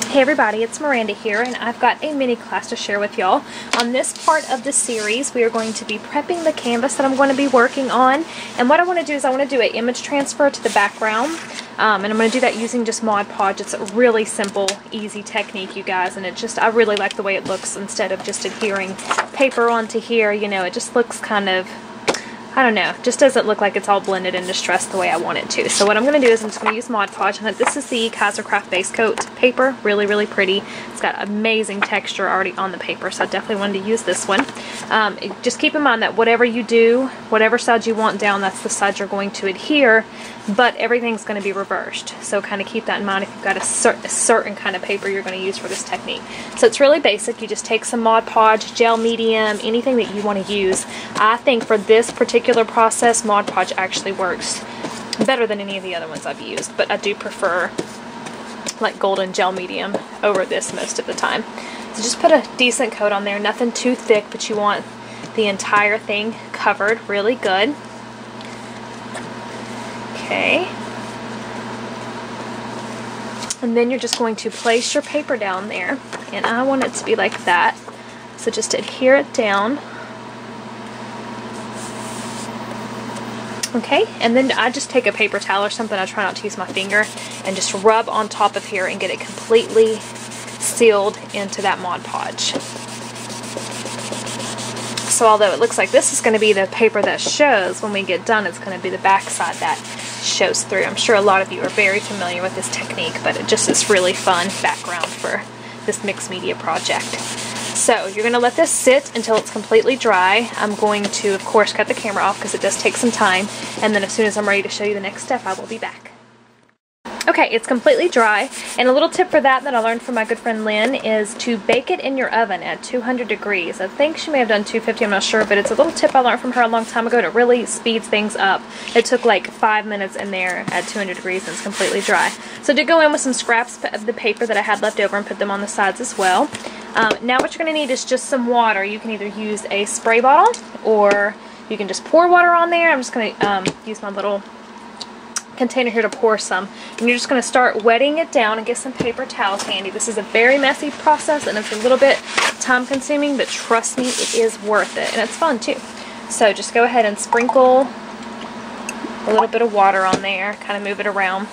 Hey everybody, it's Miranda here, and I've got a mini class to share with y'all. On this part of the series, we are going to be prepping the canvas that I'm going to be working on. And what I want to do is I want to do an image transfer to the background. And I'm going to do that using just Mod Podge. It's a really simple, easy technique, you guys, and I really like the way it looks instead of just adhering paper onto here. You know, it just looks kind of, I don't know, just doesn't look like it's all blended and distressed the way I want it to. So what I'm going to do is I'm just going to use Mod Podge. And this is the Kaisercraft base coat paper. Really, really pretty. It's got amazing texture already on the paper, so I definitely wanted to use this one. Just keep in mind that whatever you do, whatever side you want down, that's the side you're going to adhere, but everything's going to be reversed. So kind of keep that in mind if you've got a certain kind of paper you're going to use for this technique. So it's really basic. You just take some Mod Podge, gel medium, anything that you want to use. I think for this particular process, Mod Podge actually works better than any of the other ones I've used, but I do prefer like golden gel medium over this most of the time. So just put a decent coat on there, nothing too thick, but you want the entire thing covered really good. Okay. And then you're just going to place your paper down there, and I want it to be like that. So just adhere it down. Okay, and then I just take a paper towel or something, I try not to use my finger, and just rub on top of here and get it completely sealed into that Mod Podge. So although it looks like this is going to be the paper that shows, when we get done it's going to be the back side that shows through. I'm sure a lot of you are very familiar with this technique, but it just is really fun background for this mixed media project. So you're going to let this sit until it's completely dry. I'm going to, of course, cut the camera off because it does take some time, and then as soon as I'm ready to show you the next step, I will be back. Okay, it's completely dry, and a little tip for that I learned from my good friend Lynn is to bake it in your oven at 200 degrees. I think she may have done 250, I'm not sure, but it's a little tip I learned from her a long time ago, and it really speeds things up. It took like 5 minutes in there at 200 degrees and it's completely dry. So I did go in with some scraps of the paper that I had left over and put them on the sides as well. Now what you're going to need is just some water. You can either use a spray bottle or you can just pour water on there. I'm just going to use my little container here to pour some, and you're just going to start wetting it down and get some paper towels handy. This is a very messy process and it's a little bit time consuming, but trust me, it is worth it, and it's fun too. So just go ahead and sprinkle a little bit of water on there, kind of move it around.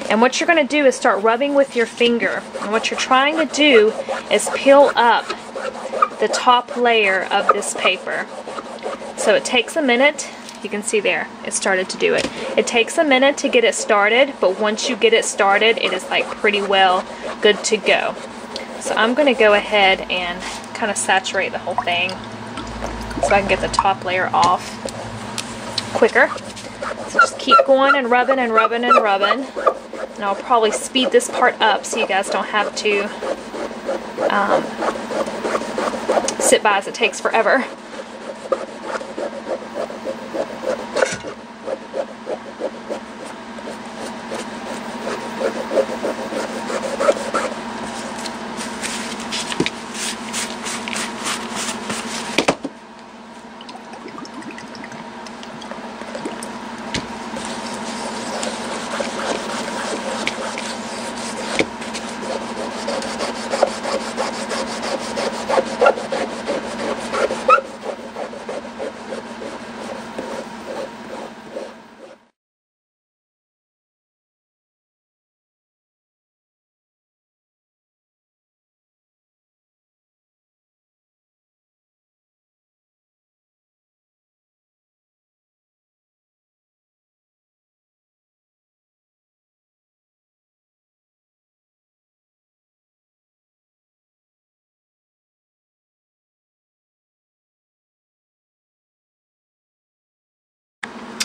And what you're going to do is start rubbing with your finger, and what you're trying to do is peel up the top layer of this paper. So it takes a minute. You can see there, it started to do it. It takes a minute to get it started, but once you get it started, it is like pretty well good to go. So I'm going to go ahead and kind of saturate the whole thing so I can get the top layer off quicker. So just keep going and rubbing and rubbing and rubbing. And I'll probably speed this part up so you guys don't have to sit by as it takes forever.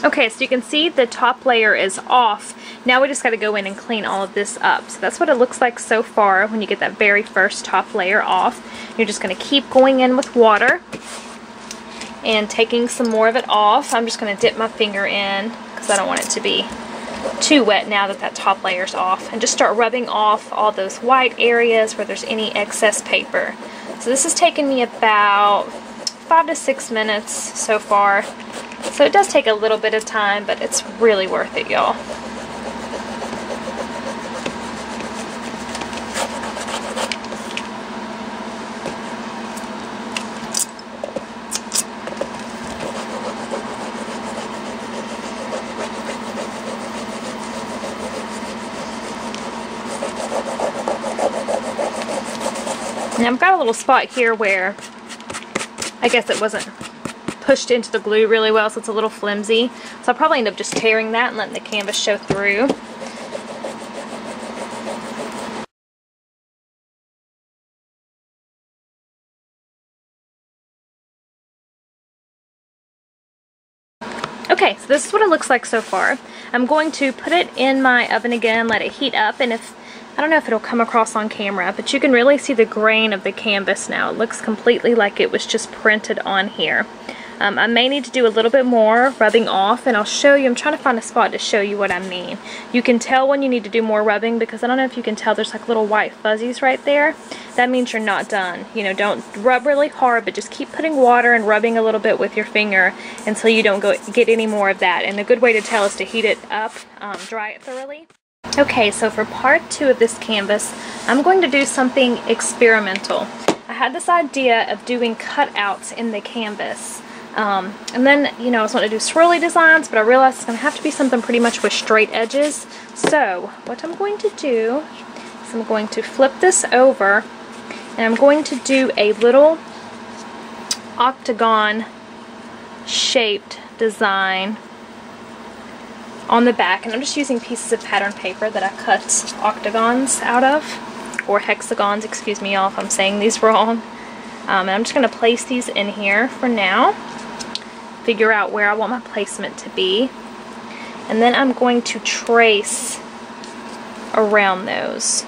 Okay, so you can see the top layer is off. Now we just got to go in and clean all of this up. So that's what it looks like so far when you get that very first top layer off. You're just going to keep going in with water and taking some more of it off. I'm just going to dip my finger in because I don't want it to be too wet now that that top layer's off, and just start rubbing off all those white areas where there's any excess paper. So this has taken me about 5 to 6 minutes so far. So it does take a little bit of time, but it's really worth it, y'all. Now I've got a little spot here where I guess it wasn't pushed into the glue really well, so it's a little flimsy. So I'll probably end up just tearing that and letting the canvas show through. Okay, so this is what it looks like so far. I'm going to put it in my oven again, let it heat up, and I don't know if it'll come across on camera, but you can really see the grain of the canvas now. It looks completely like it was just printed on here. I may need to do a little bit more rubbing off, and I'll show you. I'm trying to find a spot to show you what I mean. You can tell when you need to do more rubbing, because I don't know if you can tell, there's like little white fuzzies right there. That means you're not done. You know, don't rub really hard, but just keep putting water and rubbing a little bit with your finger until you don't get any more of that. And a good way to tell is to heat it up, dry it thoroughly. Okay, so for part 2 of this canvas, I'm going to do something experimental. I had this idea of doing cutouts in the canvas. And then, you know, I was wanting to do swirly designs, but I realized it's going to have to be something pretty much with straight edges. So, what I'm going to do is I'm going to flip this over, and I'm going to do a little octagon shaped design on the back, and I'm just using pieces of pattern paper that I cut octagons out of, or hexagons, excuse me y'all if I'm saying these wrong. And I'm just going to place these in here for now, figure out where I want my placement to be, and then I'm going to trace around those.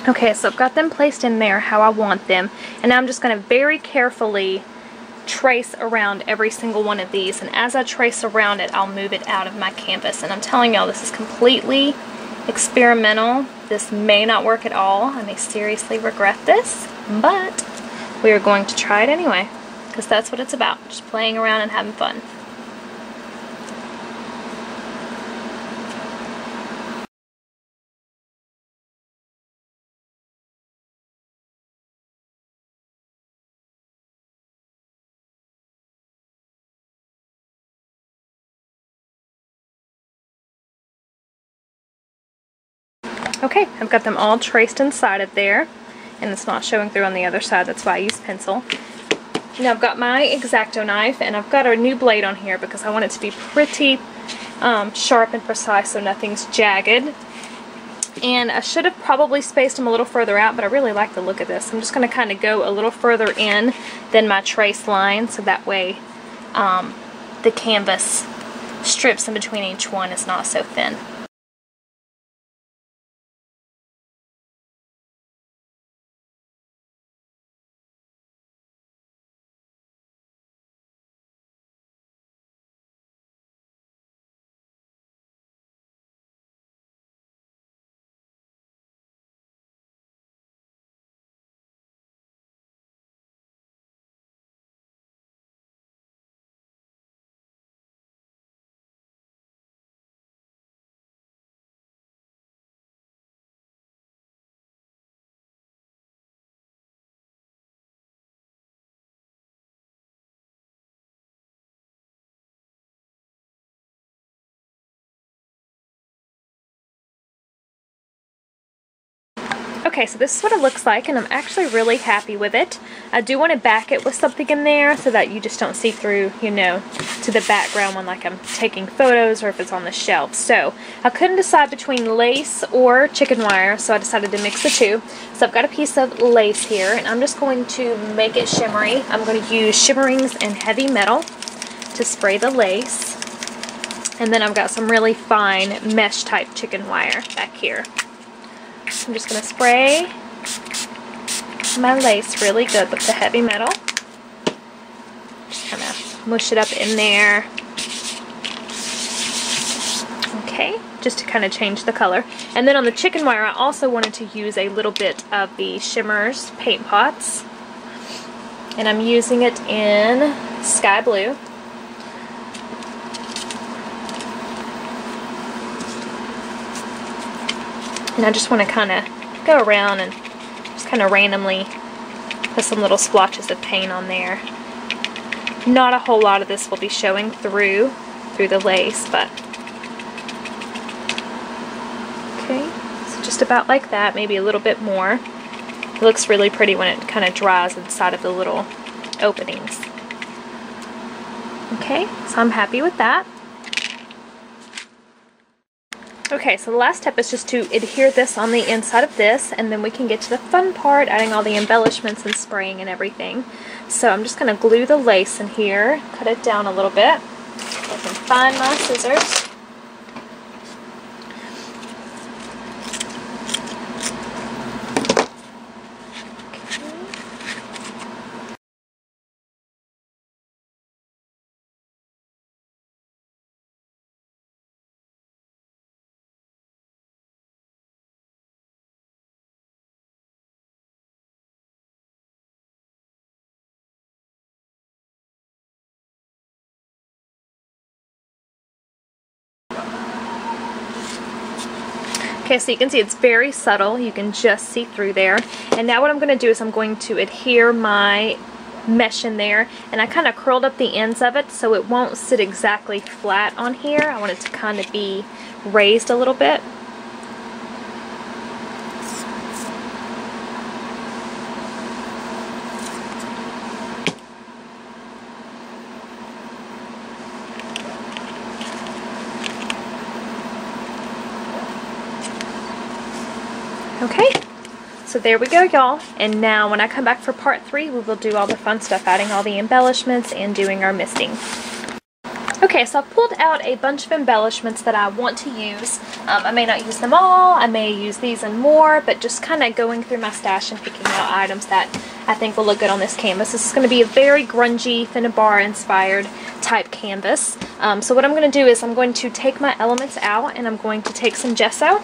Okay, so I've got them placed in there how I want them, and now I'm just going to very carefully trace around every single one of these, and as I trace around it, I'll move it out of my canvas. And I'm telling y'all, this is completely experimental. This may not work at all. I may seriously regret this, but we are going to try it anyway, because that's what it's about, just playing around and having fun. Okay, I've got them all traced inside of there, and it's not showing through on the other side. That's why I use pencil. Now I've got my X-Acto knife, and I've got a new blade on here because I want it to be pretty sharp and precise so nothing's jagged. And I should have probably spaced them a little further out, but I really like the look of this. I'm just going to kind of go a little further in than my trace line, so that way the canvas strips in between each one is not so thin. Okay, so this is what it looks like, and I'm actually really happy with it. I do want to back it with something in there so that you just don't see through, you know, to the background when like I'm taking photos or if it's on the shelf. So I couldn't decide between lace or chicken wire, so I decided to mix the two. So I've got a piece of lace here, and I'm just going to make it shimmery. I'm going to use Shimmerz and Heavy Metal to spray the lace. And then I've got some really fine mesh type chicken wire back here. I'm just going to spray my lace really good with the Heavy Metal. Just kind of mush it up in there. Okay, just to kind of change the color. And then on the chicken wire, I also wanted to use a little bit of the Shimmerz paint pots. And I'm using it in Sky Blue. And I just want to kind of go around and just kind of randomly put some little splotches of paint on there. Not a whole lot of this will be showing through the lace, but okay, so just about like that, maybe a little bit more. It looks really pretty when it kind of dries inside of the little openings. Okay, so I'm happy with that. Okay, so the last step is just to adhere this on the inside of this, and then we can get to the fun part, adding all the embellishments and spraying and everything. So I'm just going to glue the lace in here, cut it down a little bit. I can find my scissors. Okay, so you can see it's very subtle. You can just see through there. And now what I'm going to do is I'm going to adhere my mesh in there, and I kind of curled up the ends of it so it won't sit exactly flat on here. I want it to kind of be raised a little bit. Okay, so there we go, y'all. And now when I come back for part 3, we will do all the fun stuff, adding all the embellishments and doing our misting. Okay, so I've pulled out a bunch of embellishments that I want to use. I may not use them all, I may use these and more, but just kind of going through my stash and picking out items that I think will look good on this canvas. This is going to be a very grungy, Finnabar inspired type canvas. So what I'm going to do is I'm going to take my elements out, and I'm going to take some gesso.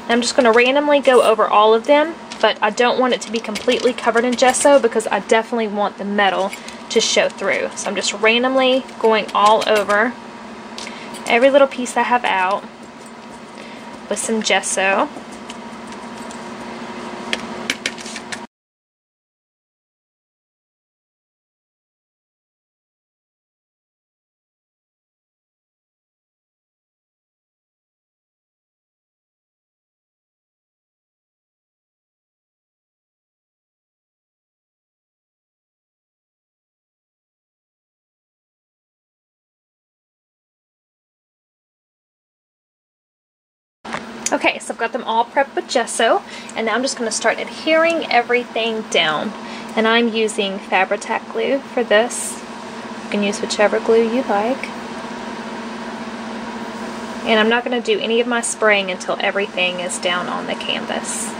I'm just going to randomly go over all of them, but I don't want it to be completely covered in gesso because I definitely want the metal to show through. So I'm just randomly going all over every little piece I have out with some gesso. Okay, so I've got them all prepped with gesso, and now I'm just going to start adhering everything down. And I'm using Fabri-Tac glue for this. You can use whichever glue you like. And I'm not going to do any of my spraying until everything is down on the canvas.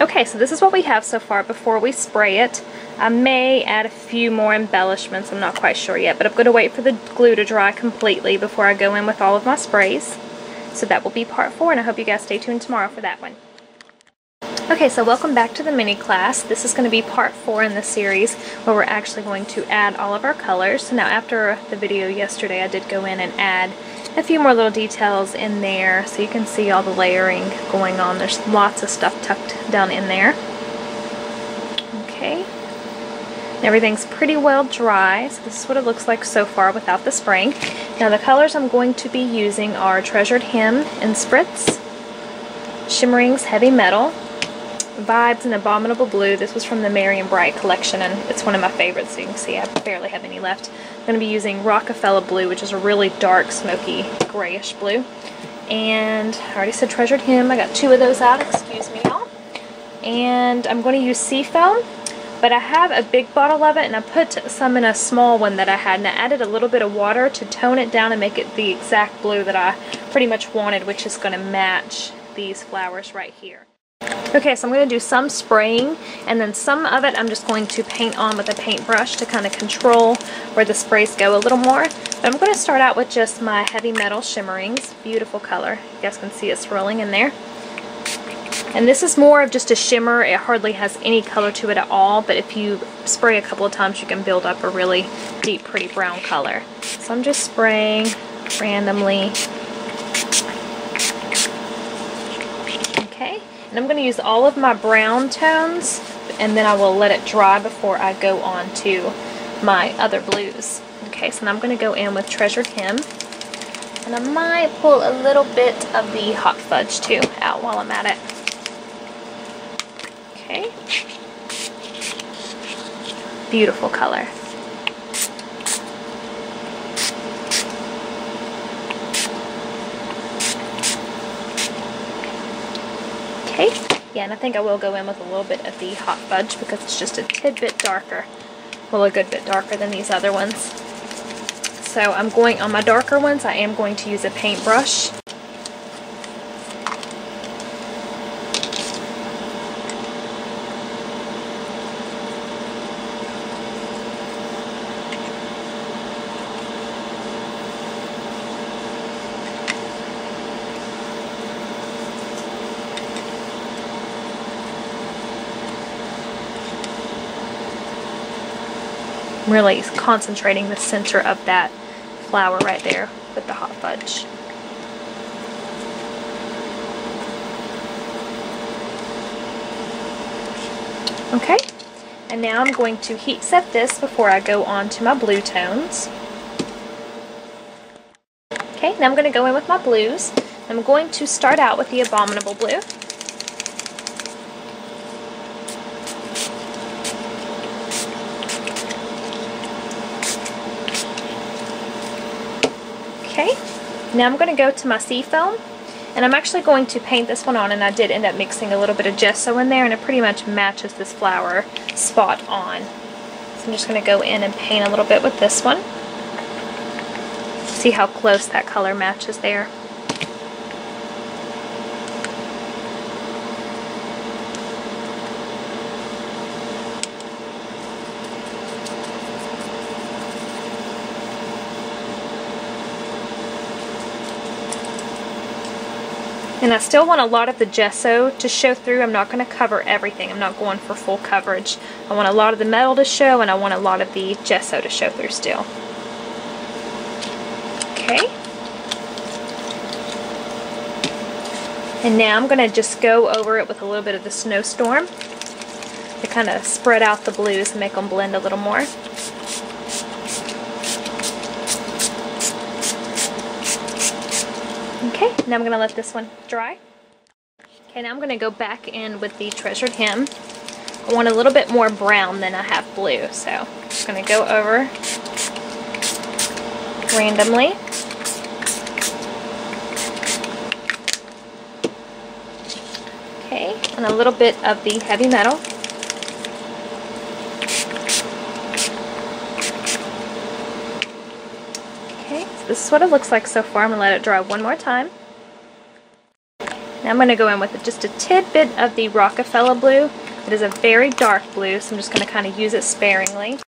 Okay, so this is what we have so far before we spray it. I may add a few more embellishments, I'm not quite sure yet, but I'm going to wait for the glue to dry completely before I go in with all of my sprays. So that will be part 4, and I hope you guys stay tuned tomorrow for that one. Okay, so welcome back to the mini class. This is going to be part 4 in the series where we're actually going to add all of our colors. So now after the video yesterday, I did go in and add a few more little details in there so you can see all the layering going on. There's lots of stuff tucked down in there. Okay. Everything's pretty well dry, so this is what it looks like so far without the spraying. Now the colors I'm going to be using are Treasured Hem in Spritz, Shimmerz Heavy Metal, Vibes in Abominable Blue. This was from the Merry and Bright collection, and it's one of my favorites, so you can see I barely have any left. I'm going to be using Rockefeller Blue, which is a really dark, smoky, grayish blue. And I already said Treasured Hem. I got 2 of those out, excuse me y'all. And I'm going to use Seafoam. But I have a big bottle of it, and I put some in a small one that I had, and I added a little bit of water to tone it down and make it the exact blue that I pretty much wanted, which is going to match these flowers right here. Okay, so I'm going to do some spraying, and then some of it I'm just going to paint on with a paintbrush to kind of control where the sprays go a little more. But I'm going to start out with just my Heavy Metal Shimmerz. Beautiful color. You guys can see it swirling in there. And this is more of just a shimmer. It hardly has any color to it at all, but if you spray a couple of times you can build up a really deep, pretty brown color. So I'm just spraying randomly. Okay, and I'm going to use all of my brown tones, and then I will let it dry before I go on to my other blues. Okay, so now I'm going to go in with Treasured Hem, and I might pull a little bit of the Hot Fudge too out while I'm at it. Okay. Beautiful color. Okay. Yeah, and I think I will go in with a little bit of the Hot Fudge because it's just a tidbit darker. Well, a good bit darker than these other ones. So I'm going on my darker ones, I am going to use a paintbrush. Really concentrating the center of that flower right there with the Hot Fudge. Okay, and now I'm going to heat set this before I go on to my blue tones. Okay, now I'm going to go in with my blues. I'm going to start out with the Abominable Blue. Okay, now I'm going to go to my Seafoam, and I'm actually going to paint this one on, and I did end up mixing a little bit of gesso in there, and it pretty much matches this flower spot on. So I'm just going to go in and paint a little bit with this one. See how close that color matches there. And I still want a lot of the gesso to show through. I'm not going to cover everything. I'm not going for full coverage. I want a lot of the metal to show, and I want a lot of the gesso to show through still. Okay. And now I'm going to just go over it with a little bit of the Snowstorm to kind of spread out the blues and make them blend a little more. Okay, now I'm going to let this one dry. Okay, now I'm going to go back in with the Treasured Hem. I want a little bit more brown than I have blue, so I'm just going to go over randomly. Okay, and a little bit of the Heavy Metal. Okay, so this is what it looks like so far. I'm going to let it dry one more time. Now I'm going to go in with just a tidbit of the Rockefeller blue. It is a very dark blue, so I'm just going to kind of use it sparingly.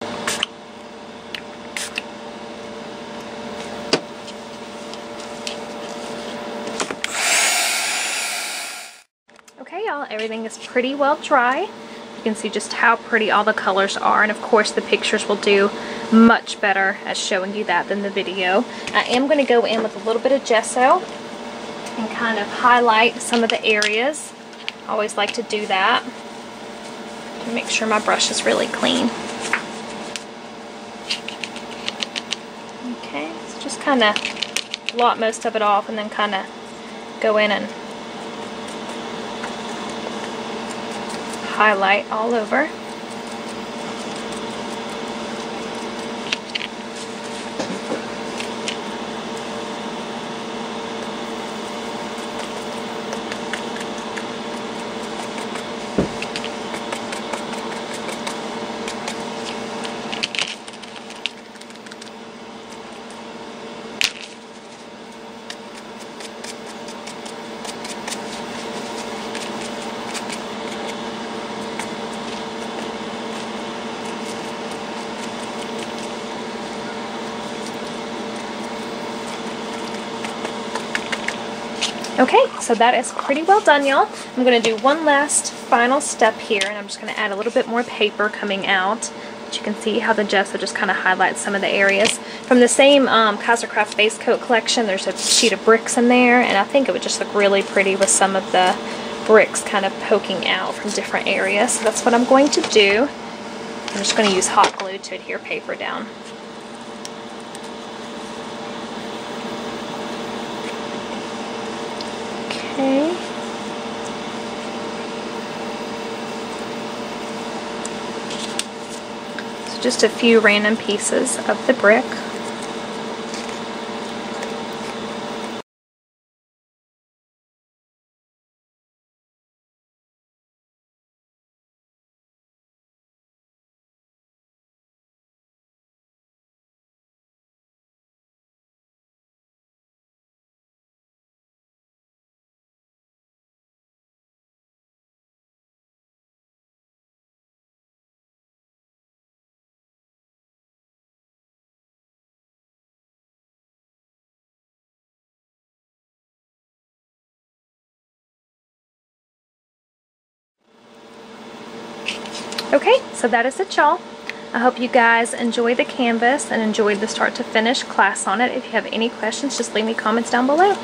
Okay, y'all, everything is pretty well dry. You can see just how pretty all the colors are, and of course the pictures will do much better at showing you that than the video. I am going to go in with a little bit of gesso and kind of highlight some of the areas. I always like to do that to make sure my brush is really clean. Okay, so just kind of blot most of it off and then kind of go in and highlight all over. Okay, so that is pretty well done, y'all. I'm going to do one last final step here, and I'm just going to add a little bit more paper coming out. But you can see how the gesso just kind of highlights some of the areas. From the same Kaisercraft base coat collection, there's a sheet of bricks in there, and I think it would just look really pretty with some of the bricks kind of poking out from different areas. So that's what I'm going to do. I'm just going to use hot glue to adhere paper down. Okay. So just a few random pieces of the brick. Okay, so that is it, y'all. I hope you guys enjoyed the canvas and enjoyed the start to finish class on it. If you have any questions, just leave me comments down below.